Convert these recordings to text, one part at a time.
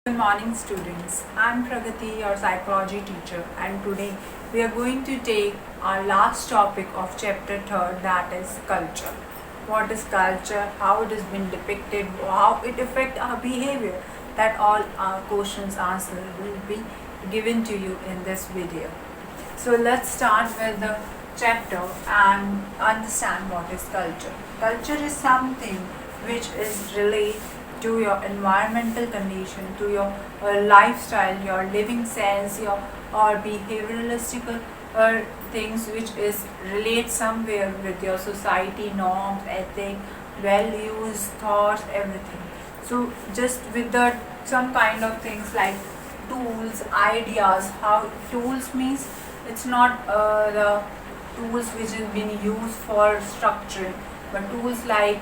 Good morning students. I'm Pragati, your psychology teacher, and today we are going to take our last topic of chapter 3rd, that is culture. What is culture, how it has been depicted, how it affects our behavior, that all our questions answers will be given to you in this video. So let's start with the chapter and understand what is culture. Culture is something which is related to your environmental condition, to your lifestyle, your living sense, your or behavioralistic things which is relate somewhere with your society norms, ethic, values, thoughts, everything. So just with the some kind of things like tools, ideas. How tools means it's not the tools which is being used for structuring, but tools like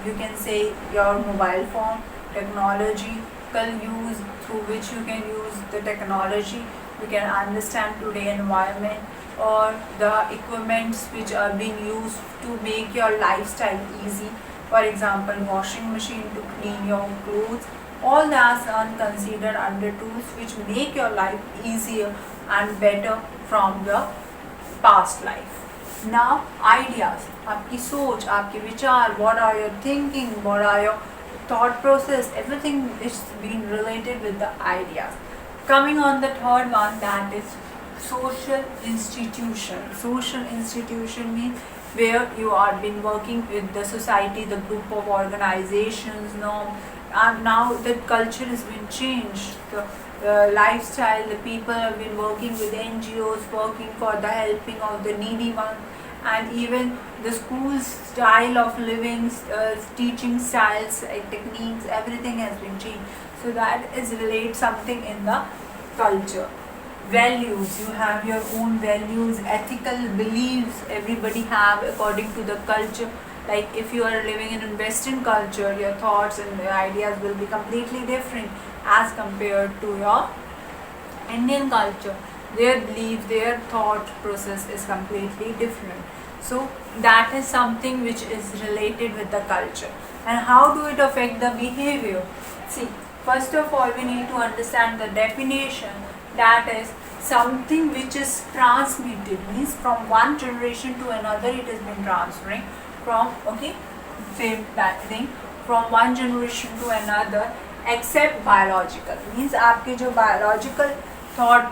you can say your mobile phone, technological use through which you can use the technology, you can understand today environment, or the equipments which are being used to make your lifestyle easy. For example, washing machine to clean your clothes. All that are considered under tools which make your life easier and better from your past life. Now ideas, आपकी सोच, आपके विचार, what are your thinking, what are your thought process, everything is being related with the ideas. Coming on the third one, that is social institution. Social institution means where you are been working with the society, the group of organizations, norm, and now the culture has been changed. The lifestyle, the people have been working with NGOs, working for the helping of the needy one, and even the school's style of living, teaching styles, techniques, everything has been changed. So that is relate something in the culture. Values, you have your own values, ethical beliefs everybody have according to the culture. Like if you are living in a Western culture, your thoughts and ideas will be completely different as compared to your Indian culture. Their belief, their thought process is completely different. So that is something which is related with the culture. And how do it affect the behavior? See, first of all we need to understand the definition, that is something which is transmitted, means from one generation to another it has been transferring from same that thing from one generation to another, except biological, means आपके जो biological thought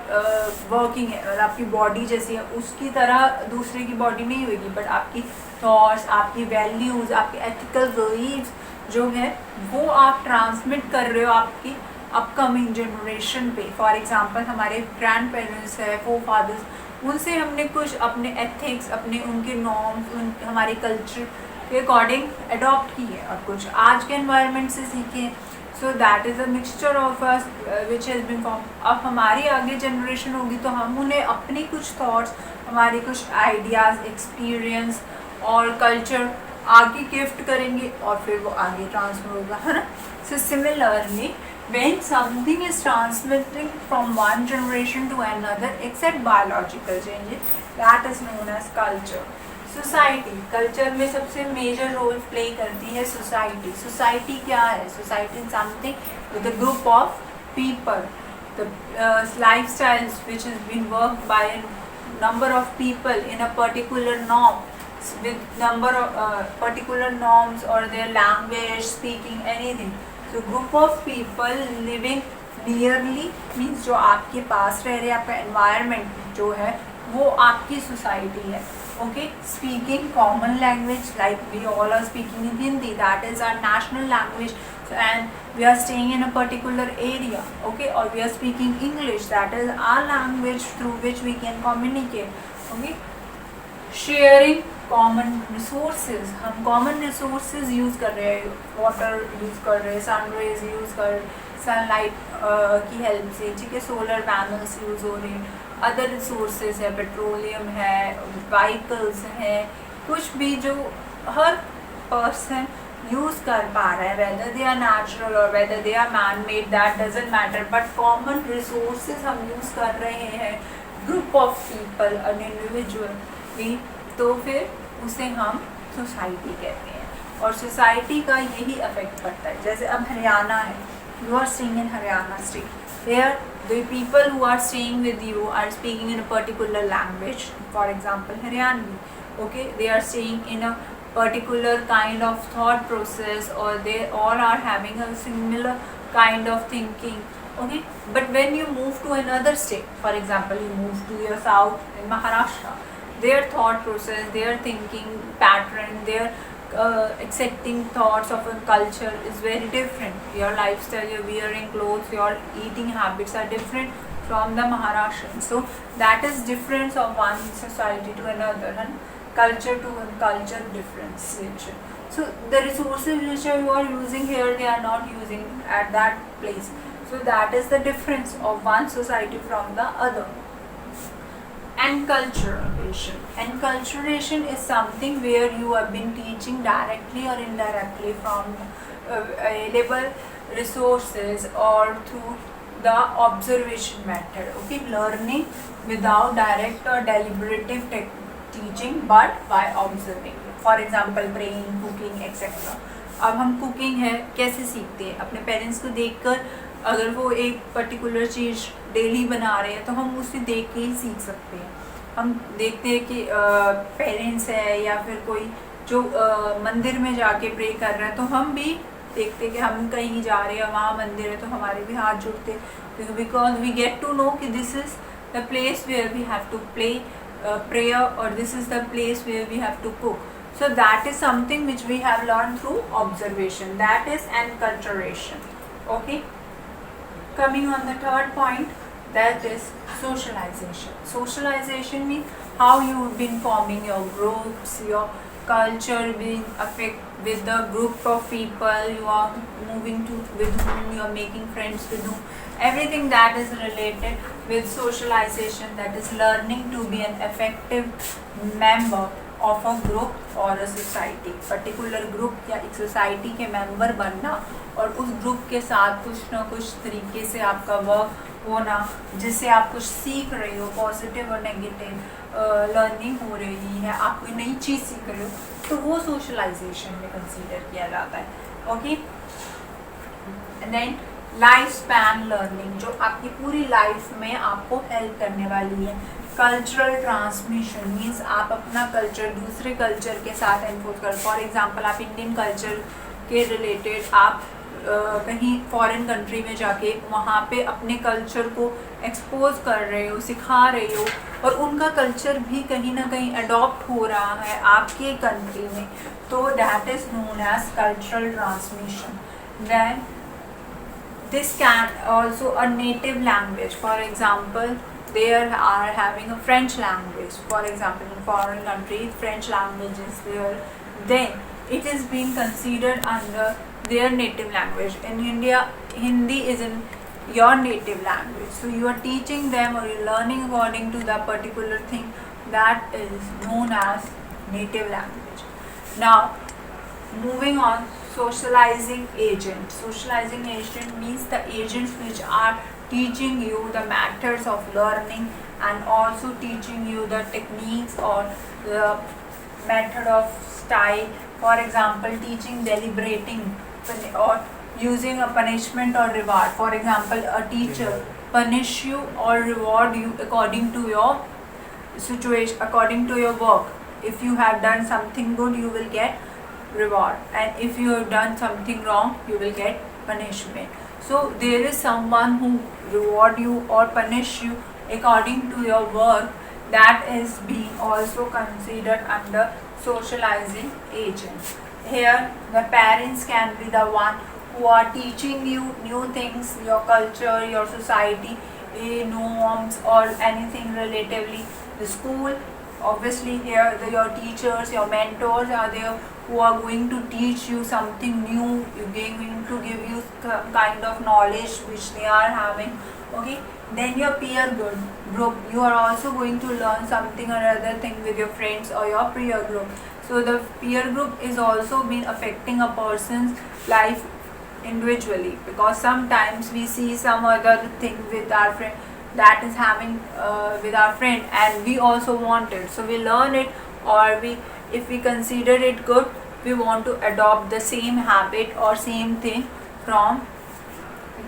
working है, मतलब आपकी body जैसी है उसकी तरह दूसरे की बॉडी नहीं होगी, बट आपकी थॉट्स, आपकी वैल्यूज़, आपके एथिकल बिलीव्स जो है वो आप ट्रांसमिट कर रहे हो आपकी अपकमिंग जनरेशन पे. फॉर एग्जांपल हमारे ग्रैंड पेरेंट्स है, फो फादर्स, उनसे हमने कुछ अपने एथिक्स, अपने उनके नॉर्म्स, हमारे कल्चर के अकॉर्डिंग अडॉप्ट किए और कुछ आज के एनवायरनमेंट से सीखे. So that is a mixture of us which has been form. अब हमारी आगे जनरेशन होगी तो हम उन्हें अपनी कुछ थॉट्स, हमारे कुछ आइडियाज़, एक्सपीरियंस और कल्चर आगे गिफ्ट करेंगे और फिर वो आगे ट्रांसफर होगा, है ना. So similarly when something is transmitting from one generation to another except biological changes, that is known as culture. Society, culture में सबसे मेजर रोल प्ले करती है सोसाइटी. सोसाइटी क्या है? Society is something with a group of people, the lifestyles which has been worked by a number of people in a particular norm, with number of particular norms or their language, speaking, anything. So group of people living nearly means जो आपके पास रह रहे, आपका environment जो है वो आपकी society है. Okay, speaking common language, like we all are speaking in Hindi, that is our national language, and we are staying in a particular area, okay, or we are speaking English, that is our language through which we can communicate. Okay, sharing common resources, हम common resources use कर रहे हैं, water use कर रहे हैं, sun rays use कर रहे हैं, सनलाइट की हेल्प से, ठीक है, सोलर पैनल्स यूज़ हो रहे हैं, अदर रिसोर्सेज है, पेट्रोलियम है, व्हीकल्स हैं, कुछ भी जो हर पर्सन यूज़ कर पा रहा है, वेदर दे आर नेचुरल और whether they are man made, that doesn't matter, but common resources हम यूज़ कर रहे हैं, group of people, an individual, तो फिर उसे हम सोसाइटी कहते हैं. और सोसाइटी का यही अफेक्ट पड़ता है. जैसे अब हरियाणा है, you are staying in Haryana state. Here, the people who are staying with you are speaking in a particular language, for example, Haryanvi. Okay, they are staying in a particular kind of thought process, or they all are having a similar kind of thinking. Okay, but when you move to another state, for example, you move to your south in Maharashtra, their thought process, their thinking pattern, their accepting thoughts of a culture is very different. Your lifestyle, your wearing clothes, your eating habits are different from the Maharashtrian. So that is difference of one society to another, and culture to culture differentiation. So the resources which you are using here, they are not using at that place. So that is the difference of one society from the other. Enculturation. Enculturation is something where you have been teaching directly or indirectly from available resources or through the observation method. Okay, learning without direct or deliberative teaching, but by observing. For example, praying, cooking, etc. अब हम cooking है कैसे सीखते हैं? अपने parents को देखकर, अगर वो एक पर्टिकुलर चीज़ डेली बना रहे हैं तो हम उसे देख के ही सीख सकते हैं. हम देखते हैं कि पेरेंट्स है या फिर कोई जो मंदिर में जाके प्रे कर रहा है, तो हम भी देखते हैं कि हम कहीं जा रहे हैं, वहाँ मंदिर है, तो हमारे भी हाथ जुड़ते हैं, because we get to know कि this is the place where we have to play prayer, or this is the place where we have to cook. So that is something which we have learned through observation. That is enculturation. Okay. Coming on the third point, that is socialization. Socialization means how you've been forming your groups, your culture being affected with the group of people you are moving to, with whom you are making friends, with whom everything that is related with socialization, that is learning to be an effective member of a group or a society. Particular group या एक society के member बनना और उस group के साथ कुछ ना कुछ तरीके से आपका वर्क होना, जिससे आप कुछ सीख रहे हो, पॉजिटिव और नेगेटिव लर्निंग हो रही है, आप कोई नई चीज़ सीख रहे हो, तो वो सोशलाइजेशन में कंसीडर किया जाता है. Okay. And then life span learning, जो आपकी पूरी लाइफ में आपको हेल्प करने वाली है. कल्चरल ट्रांसमिशन मीन्स आप अपना कल्चर दूसरे कल्चर के साथ एनफोर्स कर. फॉर एग्जांपल, आप इंडियन कल्चर के रिलेटेड आप कहीं फॉरेन कंट्री में जाके वहाँ पे अपने कल्चर को एक्सपोज कर रहे हो, सिखा रहे हो, और उनका कल्चर भी कहीं ना कहीं अडॉप्ट हो रहा है आपके कंट्री में, तो that is known as cultural transmission. Then this can also a native language. For example, they are having a French language. For example, in foreign countries, French language is there. Then it is being considered under their native language. In India, Hindi is in your native language. So you are teaching them or you're learning according to that particular thing that is known as native language. Now, moving on. Socializing agent. Socializing agent means the agents which are teaching you the methods of learning and also teaching you the techniques or the method of style. For example, teaching deliberating or using a punishment or reward. For example, a teacher punish you or reward you according to your situation, according to your work. If you have done something good, you will get reward, and if you have done something wrong, you will get punishment. So there is someone who reward you or punish you according to your work, that is being also considered under socializing agent. Here the parents can be the one who are teaching you new things, your culture, your society, norms or anything relatively. The school, obviously here your teachers, your mentors are there who are going to teach you something new, going to give you kind of knowledge which they are having. Okay. Then your peer group, you are also going to learn something or other thing with your friends or your peer group. So the peer group is also been affecting a person's life individually, because sometimes we see some other thing with our friend that is having with our friend and we also want it, so we learn it, or if we consider it good, we want to adopt the same habit or same thing from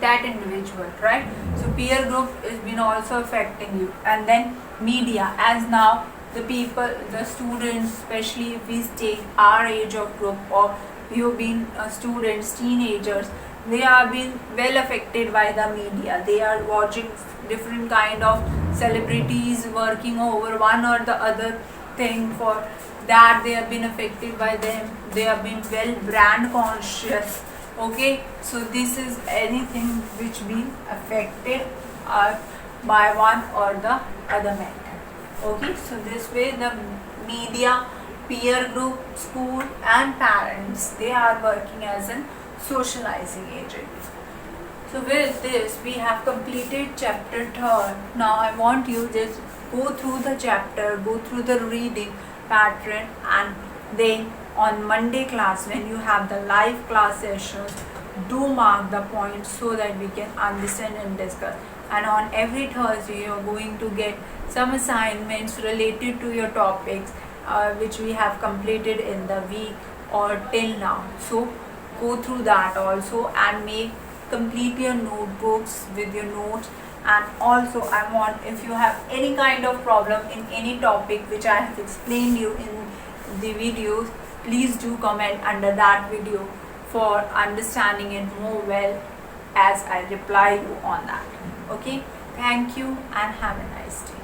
that individual, right? So peer group has been also affecting you. And then media, as now the people, the students, especially if we take our age of group, or you've been students, teenagers, they are being well affected by the media. They are watching different kind of celebrities working over one or the other thing. For that they have been affected by them. They have been well brand conscious. Okay, so this is anything which been affected by one or the other method. Okay, so this way the media, peer group, school and parents, they are working as an socializing agent. So with this we have completed chapter 3rd. Now I want you just go through the chapter, go through the reading pattern, and then on Monday class when you have the live class sessions, do mark the points so that we can understand and discuss. And on every Thursday you are going to get some assignments related to your topics which we have completed in the week or till now. So go through that also and complete your notebooks with your notes. And also I want, if you have any kind of problem in any topic which I have explained you in the videos, please do comment under that video for understanding it more well as I reply you on that. Okay, thank you and have a nice day.